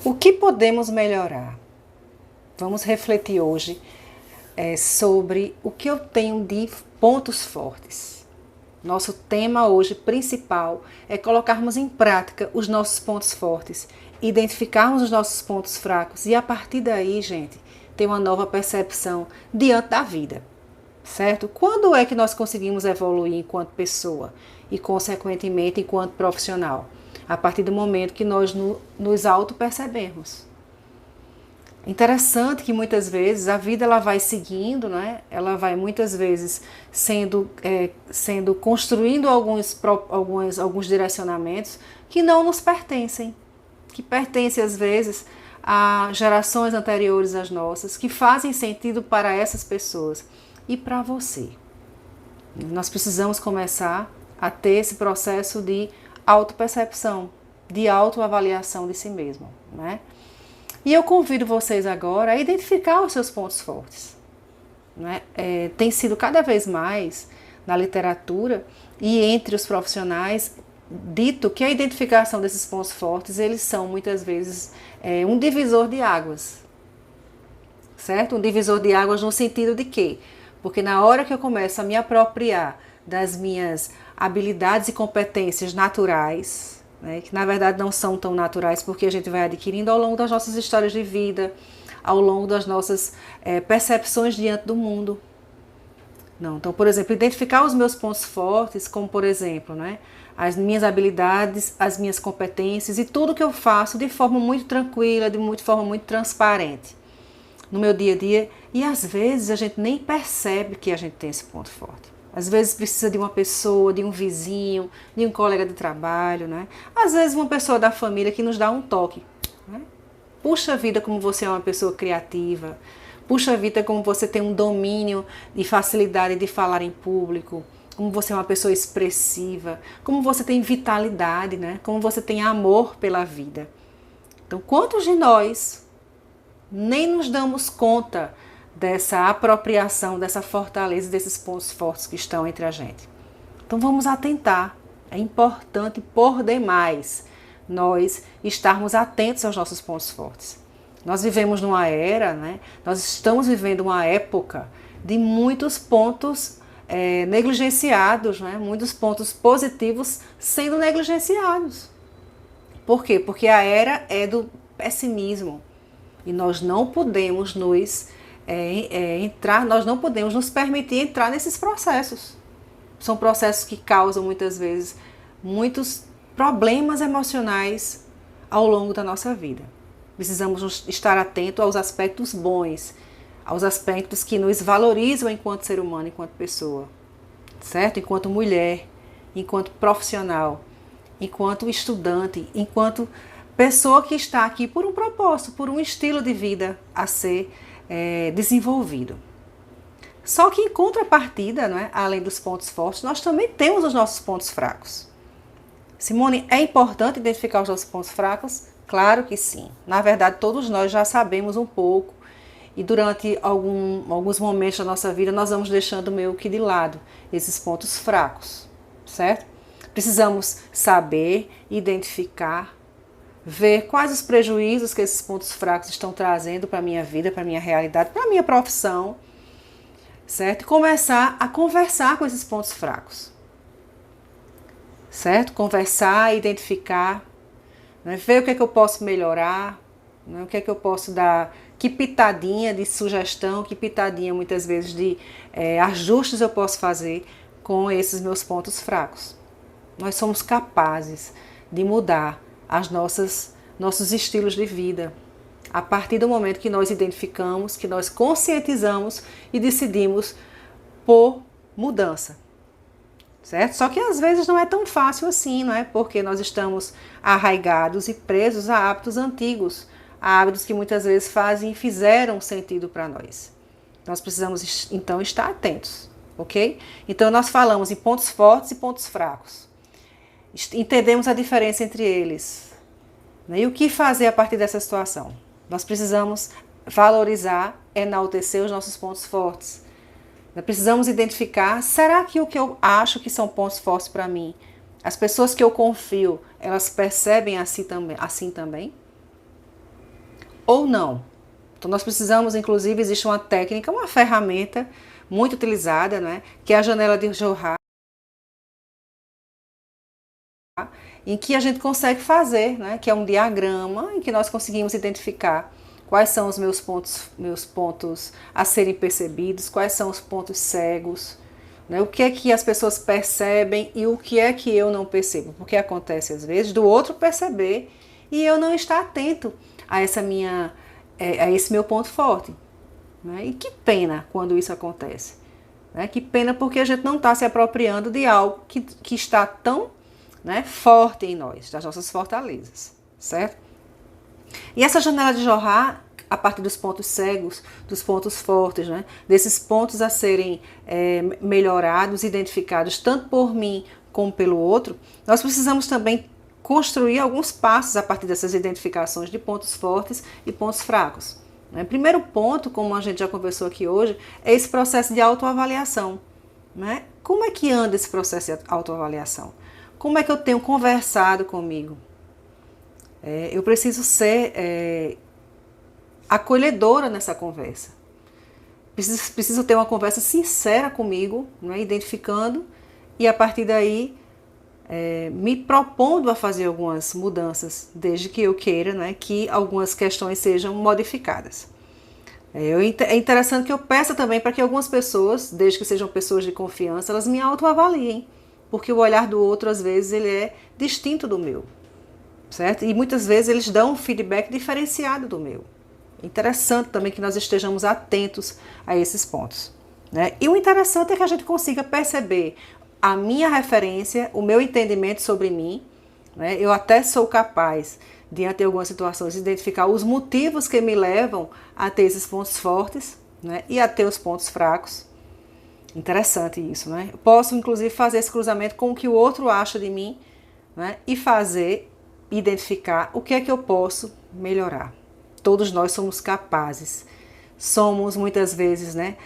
O que podemos melhorar? Vamos refletir hoje sobre o que eu tenho de pontos fortes. Nosso tema hoje principal é colocarmos em prática os nossos pontos fortes, identificarmos os nossos pontos fracos e a partir daí, gente, ter uma nova percepção diante da vida, certo? Quando é que nós conseguimos evoluir enquanto pessoa e, consequentemente, enquanto profissional? A partir do momento que nós nos auto-percebemos. Interessante que muitas vezes a vida ela vai seguindo, né? Ela vai muitas vezes construindo alguns direcionamentos que não nos pertencem, que pertencem às vezes a gerações anteriores às nossas, que fazem sentido para essas pessoas e para você. Nós precisamos começar a ter esse processo de autopercepção, de autoavaliação de si mesmo, né? E eu convido vocês agora a identificar os seus pontos fortes, né? Tem sido cada vez mais na literatura e entre os profissionais dito que a identificação desses pontos fortes, eles são muitas vezes um divisor de águas, certo? Um divisor de águas no sentido de quê? Porque na hora que eu começo a me apropriar das minhas habilidades e competências naturais, né, que na verdade não são tão naturais porque a gente vai adquirindo ao longo das nossas histórias de vida, ao longo das nossas percepções diante do mundo. Não, então, por exemplo, identificar os meus pontos fortes, como por exemplo, né, as minhas habilidades, as minhas competências e tudo que eu faço de forma muito tranquila, de forma muito transparente no meu dia a dia, e às vezes a gente nem percebe que a gente tem esse ponto forte. Às vezes precisa de uma pessoa, de um vizinho, de um colega de trabalho, né? Às vezes uma pessoa da família que nos dá um toque, né? Puxa vida, como você é uma pessoa criativa. Puxa vida, como você tem um domínio e facilidade de falar em público. Como você é uma pessoa expressiva. Como você tem vitalidade, né? Como você tem amor pela vida. Então, quantos de nós nem nos damos conta dessa apropriação, dessa fortaleza, desses pontos fortes que estão entre a gente? Então vamos atentar. É importante por demais nós estarmos atentos aos nossos pontos fortes. Nós vivemos numa era, né? Nós estamos vivendo uma época de muitos pontos negligenciados, né? Muitos pontos positivos sendo negligenciados. Por quê? Porque a era é do pessimismo e nós não podemos nós não podemos nos permitir entrar nesses processos. São processos que causam muitas vezes muitos problemas emocionais ao longo da nossa vida. Precisamos estar atentos aos aspectos bons, aos aspectos que nos valorizam enquanto ser humano, enquanto pessoa, certo? Enquanto mulher, enquanto profissional, enquanto estudante, enquanto pessoa que está aqui por um propósito, por um estilo de vida a ser desenvolvido. Só que em contrapartida, não é? Além dos pontos fortes, nós também temos os nossos pontos fracos. Simone, é importante identificar os nossos pontos fracos? Claro que sim. Na verdade, todos nós já sabemos um pouco e durante alguns momentos da nossa vida nós vamos deixando meio que de lado esses pontos fracos, certo? Precisamos saber, identificar, ver quais os prejuízos que esses pontos fracos estão trazendo para a minha vida, para a minha realidade, para a minha profissão, certo? E começar a conversar com esses pontos fracos, certo? Conversar, identificar, né? Ver o que é que eu posso melhorar, né? O que é que eu posso dar, que pitadinha de sugestão, que pitadinha muitas vezes de ajustes eu posso fazer com esses meus pontos fracos. Nós somos capazes de mudar nossos estilos de vida a partir do momento que nós identificamos, que nós conscientizamos e decidimos por mudança, certo? Só que às vezes não é tão fácil assim, não é? Porque nós estamos arraigados e presos a hábitos antigos, a hábitos que muitas vezes fazem e fizeram sentido para nós. Nós precisamos então estar atentos, ok? Então nós falamos em pontos fortes e pontos fracos. Entendemos a diferença entre eles. Né? E o que fazer a partir dessa situação? Nós precisamos valorizar, enaltecer os nossos pontos fortes. Nós precisamos identificar, será que o que eu acho que são pontos fortes para mim, as pessoas que eu confio, elas percebem assim também? ou não. Então nós precisamos, inclusive, existe uma técnica, uma ferramenta muito utilizada, né, que é a janela de Johar, em que a gente consegue fazer, né, que é um diagrama em que nós conseguimos identificar quais são os meus pontos a serem percebidos, quais são os pontos cegos, né, o que é que as pessoas percebem e o que é que eu não percebo, porque acontece às vezes do outro perceber e eu não estar atento a a esse meu ponto forte, né? E que pena quando isso acontece, né? Que pena porque a gente não está se apropriando de algo que está tão, né, forte em nós, das nossas fortalezas, certo? E essa janela de Johar, a partir dos pontos cegos, dos pontos fortes, né, desses pontos a serem melhorados, identificados tanto por mim como pelo outro, nós precisamos também construir alguns passos a partir dessas identificações de pontos fortes e pontos fracos. O primeiro ponto, como a gente já conversou aqui hoje, é esse processo de autoavaliação, né? Como é que anda esse processo de autoavaliação? Como é que eu tenho conversado comigo? Eu preciso ser acolhedora nessa conversa. Preciso ter uma conversa sincera comigo, né? Identificando e a partir daí me propondo a fazer algumas mudanças, desde que eu queira, né, que algumas questões sejam modificadas. É interessante que eu peça também para que algumas pessoas, desde que sejam pessoas de confiança, elas me autoavaliem, porque o olhar do outro, às vezes, ele é distinto do meu, certo? E muitas vezes eles dão um feedback diferenciado do meu. É interessante também que nós estejamos atentos a esses pontos, né? E o interessante é que a gente consiga perceber a minha referência, o meu entendimento sobre mim, né? Eu até sou capaz, diante de algumas situações, de identificar os motivos que me levam a ter esses pontos fortes, né? E a ter os pontos fracos. Interessante isso, né? Eu posso, inclusive, fazer esse cruzamento com o que o outro acha de mim, né? E identificar o que é que eu posso melhorar. Todos nós somos capazes. Somos muitas vezes, né,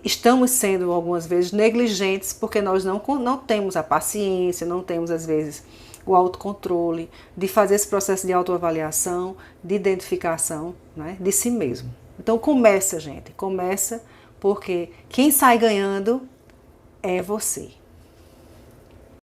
estamos sendo algumas vezes negligentes porque nós não temos a paciência, não temos às vezes o autocontrole de fazer esse processo de autoavaliação, de identificação, né, de si mesmo. Então começa, gente, começa, porque quem sai ganhando é você.